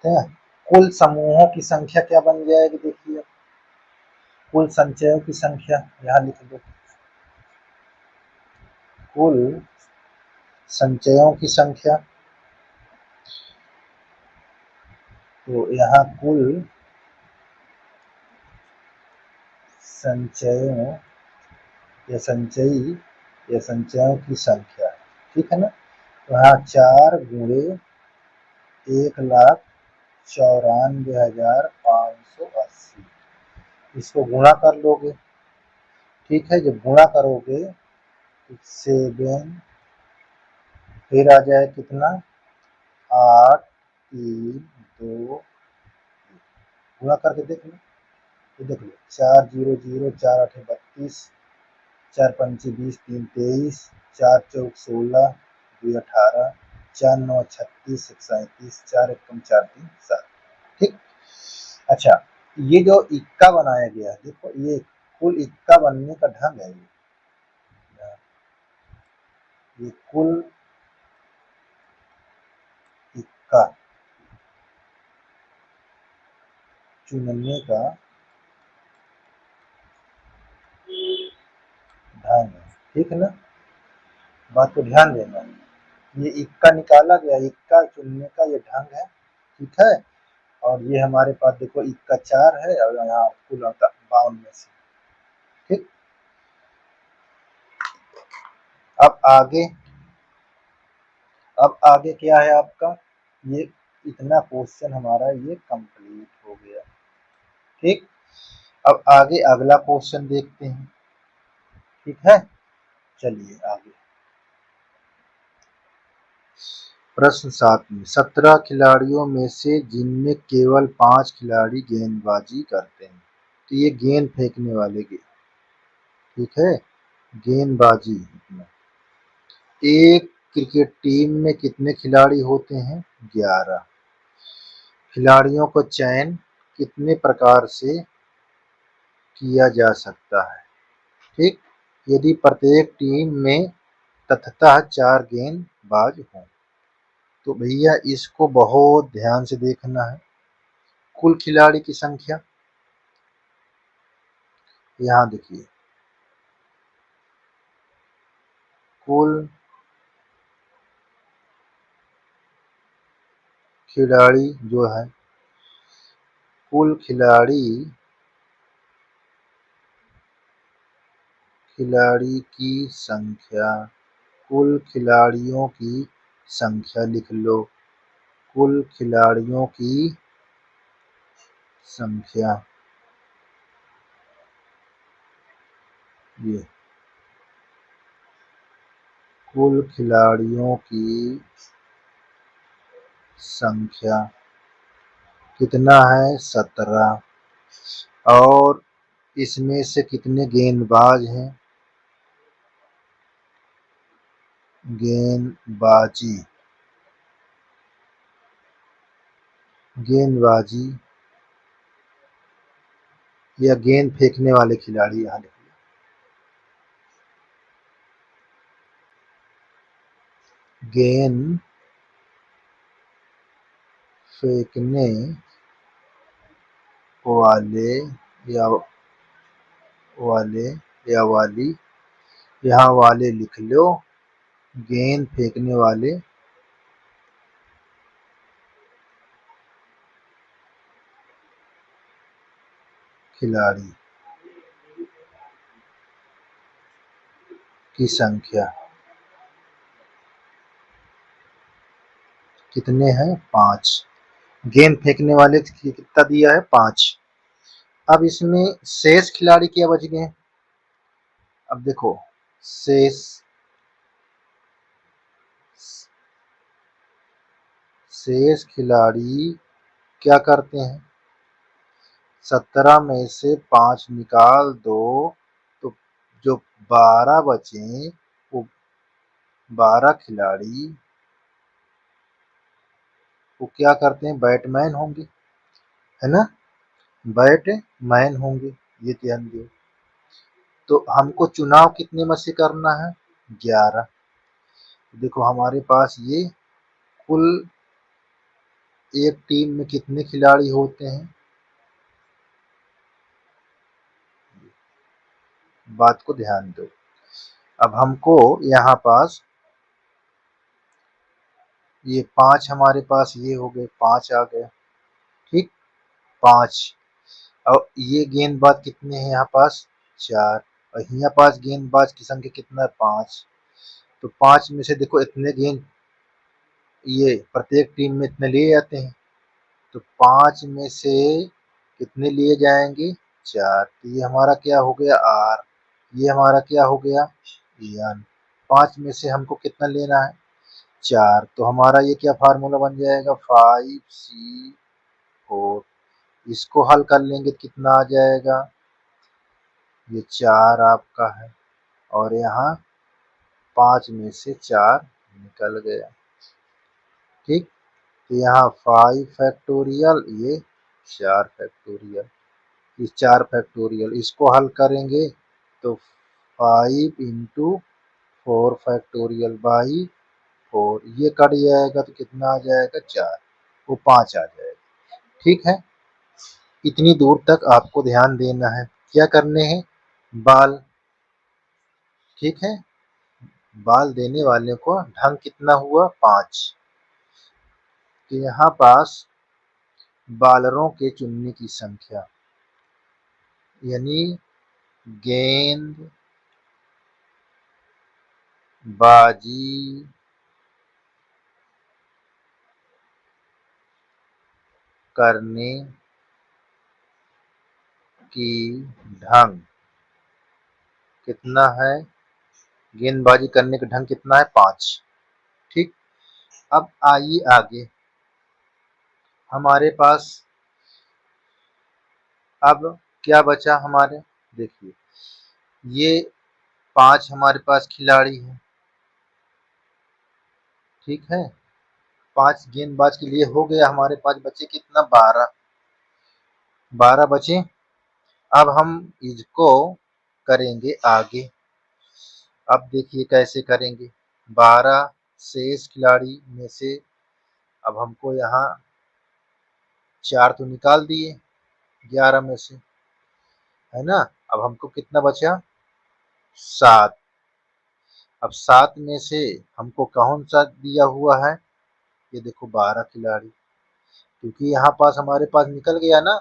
ठीक है। कुल समूहों की संख्या क्या बन जाएगी, देखिए, कुल संचयों की संख्या यहाँ लिख दो, कुल संचयों की संख्या, तो यहाँ कुल संचयों या संचयों की संख्या, ठीक है ना। तो यहाँ 4 गुणे 1,94,580, इसको गुणा कर लोगे, ठीक है। जब गुणा करोगे तो 7, फिर आ जाए कितना, 8, 3, 2, गुणा करके देख लो, ये देख लो, 4 0 0, 4 8 32, 4 5 20, 3 23, 4 4 16, 2 18, 4 9 36, 1 37, 4 1 4 3 7, ठीक। अच्छा, ये जो इक्का बनाया गया है, देखो ये कुल इक्का बनने का ढंग है, ये कुल इक्का चुनने का ढंग है, ठीक है ना, बात को ध्यान देना, ये इक्का निकाला गया, इक्का चुनने का ये ढंग है, ठीक है। और ये हमारे पास देखो इक्का 4 है और यहाँ कुल आता 52 में से, ठीक। अब आगे अब आगे क्या है आपका, ये इतना क्वेश्चन हमारा ये कंप्लीट हो गया। ठीक, अब आगे अगला क्वेश्चन देखते हैं। ठीक है, चलिए आगे। प्रश्न 7 में 17 खिलाड़ियों में से जिनमें केवल 5 खिलाड़ी गेंदबाजी करते हैं, तो ये गेंद फेंकने वाले के, ठीक है, गेंदबाजी। एक क्रिकेट टीम में कितने खिलाड़ी होते हैं? 11। खिलाड़ियों का चयन कितने प्रकार से किया जा सकता है? ठीक, यदि प्रत्येक टीम में ततः 4 गेंदबाज हों, तो भैया इसको बहुत ध्यान से देखना है। कुल खिलाड़ी की संख्या यहाँ देखिए, कुल खिलाड़ी जो है, कुल खिलाड़ी की संख्या, कुल खिलाड़ियों की संख्या लिख लो, कुल खिलाड़ियों की संख्या, ये कुल खिलाड़ियों की संख्या कितना है? 17। और इसमें से कितने गेंदबाज हैं? गेंदबाजी, गेंदबाजी या गेंद फेंकने वाले खिलाड़ी यहाँ लिखिए। गेंद फेंकने वाले या वाले या वाली, यहाँ वाले लिख लो, गेंद फेंकने वाले खिलाड़ी की संख्या कितने हैं? 5। गेंद फेंकने वाले कितना दिया है? 5। अब इसमें शेष खिलाड़ी क्या बच गए? अब देखो, शेष शेष खिलाड़ी क्या करते हैं? 17 में से 5 निकाल दो, तो जो 12 बचे, वो 12 खिलाड़ी वो क्या करते हैं? बैटमैन होंगे, है ना, बैटमैन होंगे, ये ध्यान दो। तो हमको चुनाव कितने में से करना है? 11। देखो हमारे पास ये कुल एक टीम में कितने खिलाड़ी होते हैं? बात को ध्यान दो। अब हमको यहाँ पास ये 5 हमारे पास ये हो गए, 5 आ गए। ठीक, 5। और ये गेंदबाज कितने हैं यहाँ पास? 4। और यहाँ पास गेंदबाज की संख्या कितना है? 5। तो 5 में से देखो इतने गेंद ये प्रत्येक टीम में इतने लिए जाते हैं, तो 5 में से कितने लिए जाएंगे? 4। तो ये हमारा क्या हो गया? आर। ये हमारा क्या हो गया? एन। 5 में से हमको कितना लेना है? 4। तो हमारा ये क्या फार्मूला बन जाएगा? 5C4। इसको हल कर लेंगे तो कितना आ जाएगा? ये 4 आपका है, और यहाँ 5 में से 4 निकल गया। ठीक, तो यहाँ 5 फैक्टोरियल, ये 4 फैक्टोरियल, इस 4 फैक्टोरियल इसको हल करेंगे तो 5 इंटू 4 फैक्टोरियल बाई 4, ये कट जाएगा तो कितना आ जाएगा? 4, वो 5 आ जाएगा। ठीक है, इतनी दूर तक आपको ध्यान देना है। क्या करने हैं? बाल, ठीक है, बाल देने वाले को ढंग कितना हुआ? 5। तो यहाँ पास बालरों के चुनने की संख्या, यानी गेंद बाजी करने की ढंग कितना है? गेंदबाजी करने का ढंग कितना है? 5। ठीक। अब आइए आगे, हमारे पास अब क्या बचा हमारे? देखिए, ये 5 हमारे पास खिलाड़ी हैं, ठीक है। 5 गेंदबाज के लिए हो गया हमारे पास, बचे कितना? 12 बचे। अब हम इसको करेंगे आगे। अब देखिए कैसे करेंगे। 12 शेष खिलाड़ी में से अब हमको यहाँ 4 तो निकाल दिए 11 में से, है ना। अब हमको कितना बचा? 7। अब 7 में से हमको कौन सा दिया हुआ है? ये देखो 12 खिलाड़ी, क्योंकि यहाँ पास हमारे पास निकल गया ना।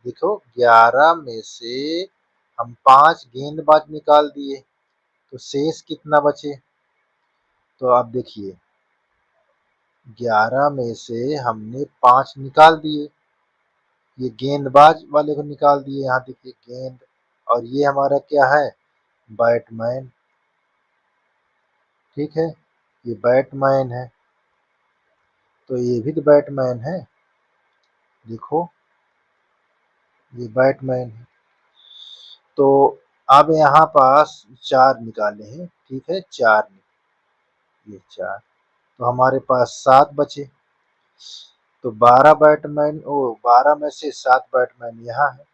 देखो 11 में से हम 5 गेंदबाज निकाल दिए, तो शेष कितना बचे? तो अब देखिए 11 में से हमने 5 निकाल दिए, ये गेंदबाज वाले को निकाल दिए। यहाँ देखिए गेंद, और ये हमारा क्या है? बैटमैन, ठीक है। ये बैटमैन है, तो ये भी तो बैटमैन है। देखो ये बैटमैन है। तो अब यहाँ पास 4 निकाले हैं, ठीक है। 4, ये 4, तो हमारे पास 7 बचे। तो 12 बैटमैन, ओ 12 में से 7 बैटमैन यहाँ है,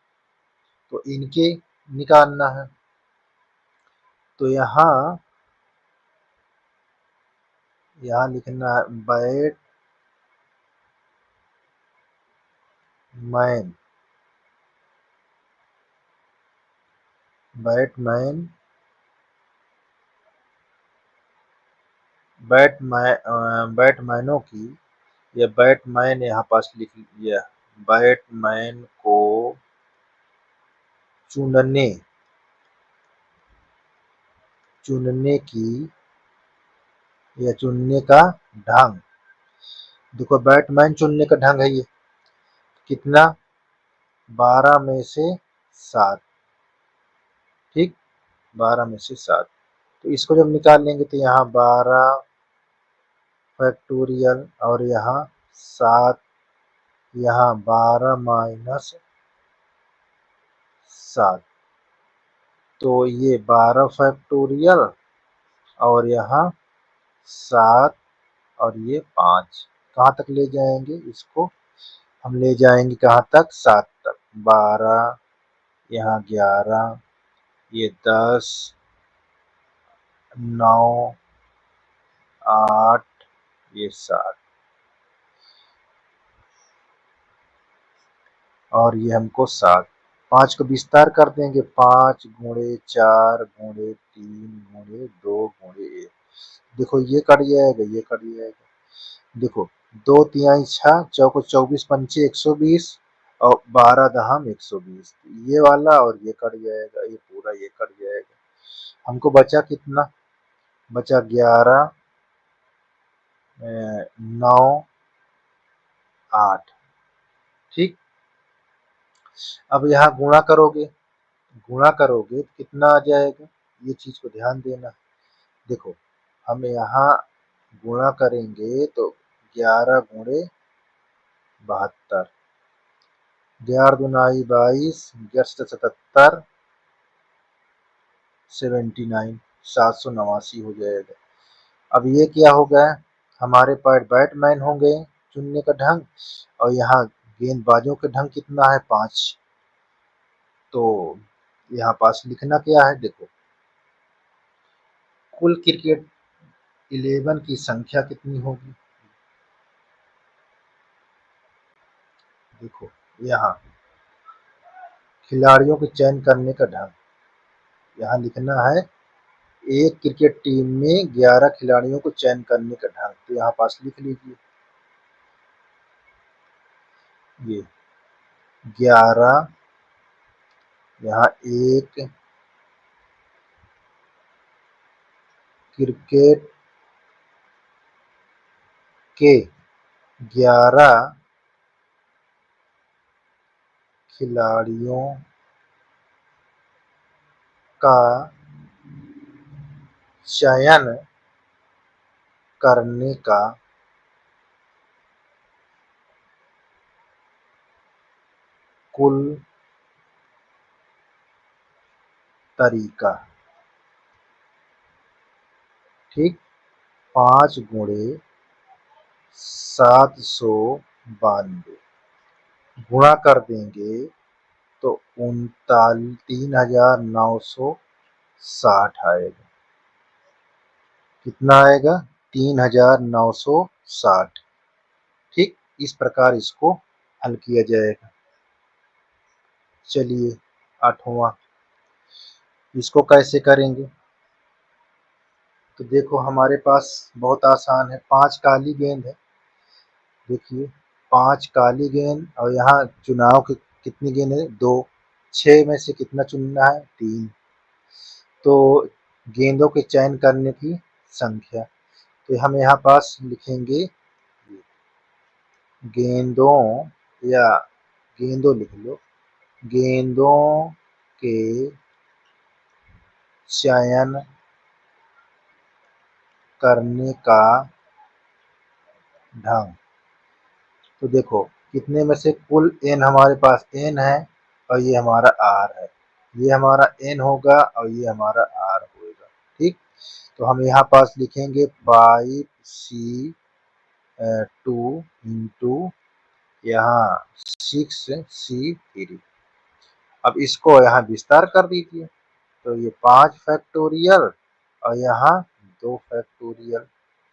तो इनके निकालना है। तो यहाँ लिखना है बैटमैन, बैटमैन, बैटमैनों की, या बैटमैन यहाँ पास लिख लिया। बैटमैन को चुनने चुनने की, या चुनने का ढंग। देखो बैटमैन चुनने का ढंग है ये, कितना? 12 में से 7, ठीक। 12 में से 7, तो इसको जब निकाल लेंगे तो यहाँ 12 फैक्टोरियल, और यहाँ 7, यहाँ 12 माइनस 7, तो ये 12 फैक्टोरियल, और यहाँ 7, और ये 5। कहाँ तक ले जाएंगे इसको? हम ले जाएंगे कहाँ तक? 7 तक। 12, यहाँ 11, ये 10, 9, 8, ये 7, और ये हमको 7। 5 को विस्तार कर देंगे, 5 गुणे 4 गुणे 3 गुणे 2 गुणे 1। देखो ये कट जाएगा, ये कट जाएगा। देखो 2 तिहाई 6, चौको 24 पंचे 120, और 12 दहम 120। ये वाला और ये कट जाएगा, ये पूरा ये कट जाएगा। हमको बचा कितना? बचा 11, 9, 8, ठीक। अब यहाँ गुणा करोगे तो कितना आ जाएगा? ये चीज को ध्यान देना। देखो हम यहाँ गुणा करेंगे तो 11 गुणे 72, 11 दूनाई 22, 77, 79, 789 हो जाएगा। अब ये क्या हो गया? हमारे पास बैटमैन हो गए चुनने का ढंग, और यहाँ गेंदबाजों का ढंग कितना है? 5। तो यहाँ पास लिखना क्या है? देखो कुल क्रिकेट 11 की संख्या कितनी होगी? देखो यहाँ खिलाड़ियों के चयन करने का ढंग, यहाँ लिखना है एक क्रिकेट टीम में 11 खिलाड़ियों को चयन करने का ढंग। तो यहाँ पास लिख लीजिए, ये 11, यहाँ एक क्रिकेट के 11 खिलाड़ियों का चयन करने का कुल तरीका, ठीक, 5×792 गुणा कर देंगे तो 3960 आएगा। कितना आएगा? 3960। ठीक, इस प्रकार इसको हल किया जाएगा। चलिए 8वां, इसको कैसे करेंगे? तो देखो हमारे पास बहुत आसान है। 5 काली गेंद है। देखिए 5 काली गेंद और यहाँ चुनाव की कितनी गेंद है? 2। 6 में से कितना चुनना है? 3। तो गेंदों के चयन करने की संख्या, तो हम यहाँ पास लिखेंगे गेंदों, या गेंदों लिख लो, गेंदों के चयन करने का ढंग। तो देखो कितने में से कुल n हमारे पास n है और ये हमारा r है। ये हमारा n होगा और ये हमारा r होगा। ठीक, तो हम यहाँ पास लिखेंगे 5c2 इंटू यहाँ 6c3। अब इसको यहाँ विस्तार कर दीजिए, तो ये 5 फैक्टोरियल और यहाँ 2 फैक्टोरियल।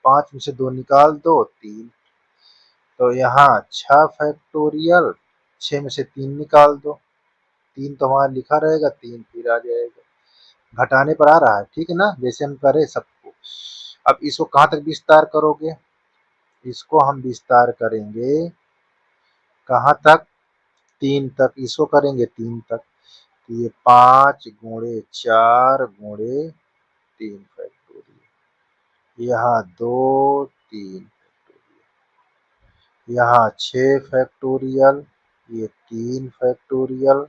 5 में से 2 निकाल दो, 3। तो यहाँ 6 फैक्टोरियल, 6 में से 3 निकाल दो, 3 तो हमारा लिखा रहेगा, 3 फिर आ जाएगा। घटाने पर आ रहा है, ठीक है ना, जैसे हम करें सबको। अब इसको कहाँ तक विस्तार करोगे? इसको हम विस्तार करेंगे कहाँ तक? 3 तक। इसको करेंगे 3 तक। तो ये 5×4×3 फैक्टोरियल, यहाँ 2, 3 फैक्टोरियल, यहाँ 6 फैक्टोरियल, ये 3 फैक्टोरियल।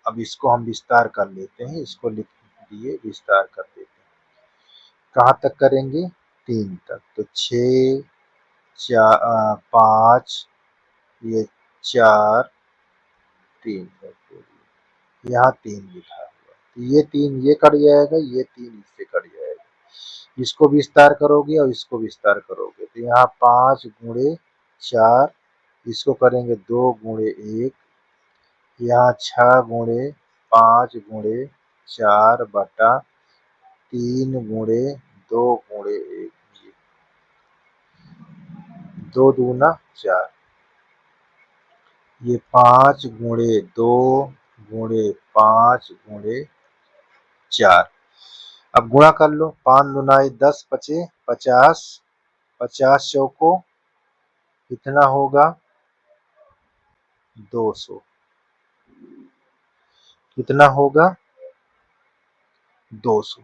अब इसको हम विस्तार कर लेते हैं, इसको लिख दिए, विस्तार कर देते हैं। कहाँ तक करेंगे? 3 तक। तो 6, 5, ये 4, 3 फैक्टोरियल, यहाँ 3 लिखा हुआ। तो ये 3 ये कट जाएगा, ये 3 इससे कट जाएगा। इसको विस्तार करोगे और इसको विस्तार करोगे तो यहाँ 5×4, इसको करेंगे 2×1, यहाँ 6×5×4 बटा 3×2×1, 2 दूना 4, ये 5×2×5×4। अब गुणा कर लो, 5 दूनाई 10 पचे 50, 50 चौको कितना होगा? 200। कितना होगा? 200।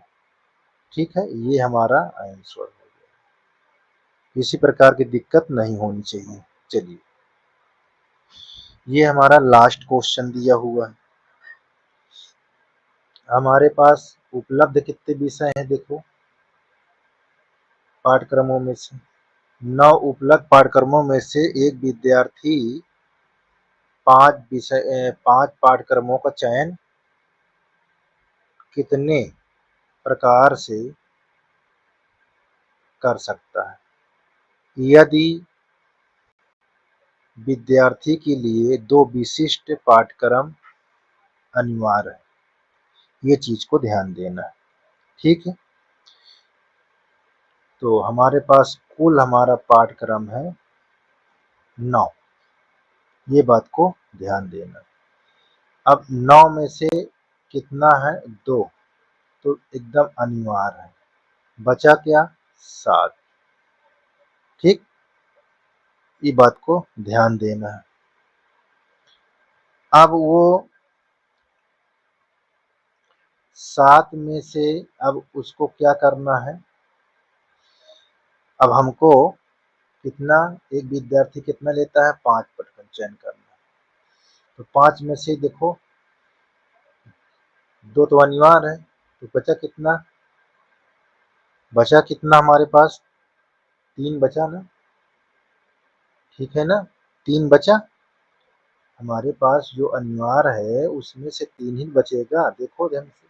ठीक है, ये हमारा आंसर हो गया। किसी प्रकार की दिक्कत नहीं होनी चाहिए। चलिए, ये हमारा लास्ट क्वेश्चन दिया हुआ है। हमारे पास उपलब्ध कितने विषय हैं? देखो, पाठ्यक्रमों में से 9 उपलब्ध पाठ्यक्रमों में से एक विद्यार्थी 5 पाठ्यक्रमों का चयन कितने प्रकार से कर सकता है? यदि विद्यार्थी के लिए 2 विशिष्ट पाठ्यक्रम अनिवार्य है, ये चीज को ध्यान देना है। ठीक है, तो हमारे पास कुल हमारा पाठ्यक्रम है 9, ये बात को ध्यान देना। अब 9 में से कितना है? 2, तो एकदम अनिवार्य है। बचा क्या? 7। ठीक, ये बात को ध्यान देना है। अब वो 7 में से अब उसको क्या करना है? अब हमको कितना, एक विद्यार्थी कितना लेता है? 5 पाठ्यक्रम चयन करना है। तो 5 में से देखो 2 तो अनिवार्य है, तो बचा कितना हमारे पास 3 बचा ना, ठीक है ना, 3 बचा हमारे पास, जो अनिवार्य है उसमें से 3 ही बचेगा। देखो ध्यान से,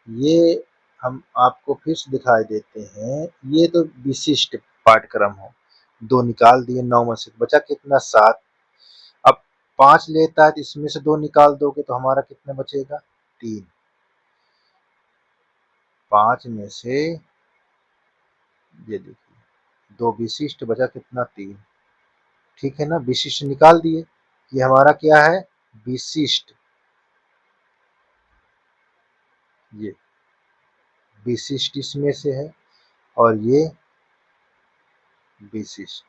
ये हम आपको फिर से दिखाई देते हैं, ये तो विशिष्ट पाठ्यक्रम है। 2 निकाल दिए, 9 में से बचा कितना 7। अब 5 लेता है तो इसमें से 2 निकाल दोगे तो हमारा कितना बचेगा 3। 5 में से ये देखिए 2 विशिष्ट बचा कितना 3, ठीक है ना, विशिष्ट निकाल दिए। ये हमारा क्या है विशिष्ट, ये विशिष्ट इसमें से है और ये विशिष्ट,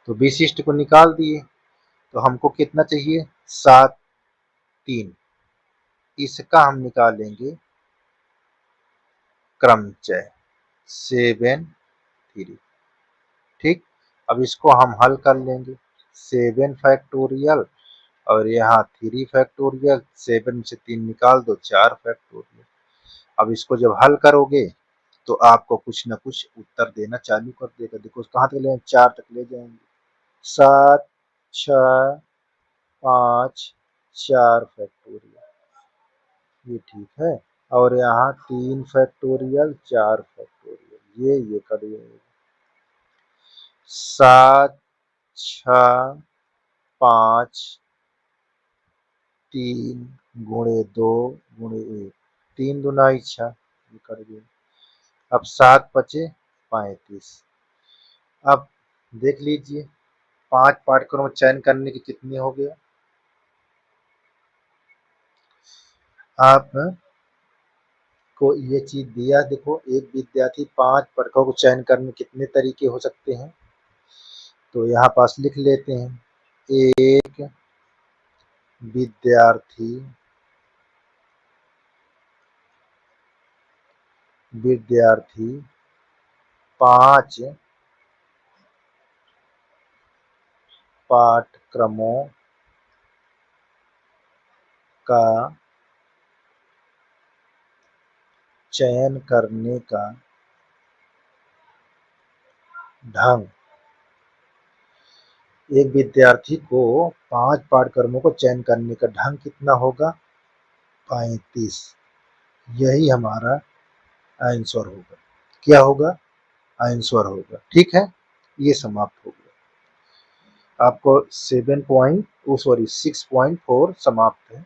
तो विशिष्ट को निकाल दिए तो हमको कितना चाहिए 7 3, इसका हम निकालेंगे क्रमचय 7 3, ठीक। अब इसको हम हल कर लेंगे, 7 फैक्टोरियल और यहाँ 3 फैक्टोरियल, 7 में से 3 निकाल दो 4 फैक्टोरियल। अब इसको जब हल करोगे तो आपको कुछ न कुछ उत्तर देना चालू कर देगा। देखो कहाँ तक ले 4 तक ले जाएंगे, 7 6 5 4 फैक्टोरियल, ये ठीक है। और यहाँ 3 फैक्टोरियल 4 फैक्टोरियल, ये करिए 7 6 5 3 गुणे 2 गुणे 1, 3 दूना 6, ये कर दिए। अब 7 बचे 35। अब देख लीजिए 5 पाठ्यक्रम चयन करने के कितने हो गए। आप को ये चीज दिया, देखो एक विद्यार्थी 5 पाठ्यक्रमों को चयन करने कितने तरीके हो सकते हैं, तो यहाँ पास लिख लेते हैं। एक विद्यार्थी विद्यार्थी 5 पाठ्यक्रमों का चयन करने का ढंग, एक विद्यार्थी को 5 पाठ्यक्रमों को चयन करने का ढंग कितना होगा 35। यही हमारा आंसर होगा, क्या होगा आंसर होगा, ठीक है। ये समाप्त हो गया, आपको 7 पॉइंट 6.4 समाप्त है।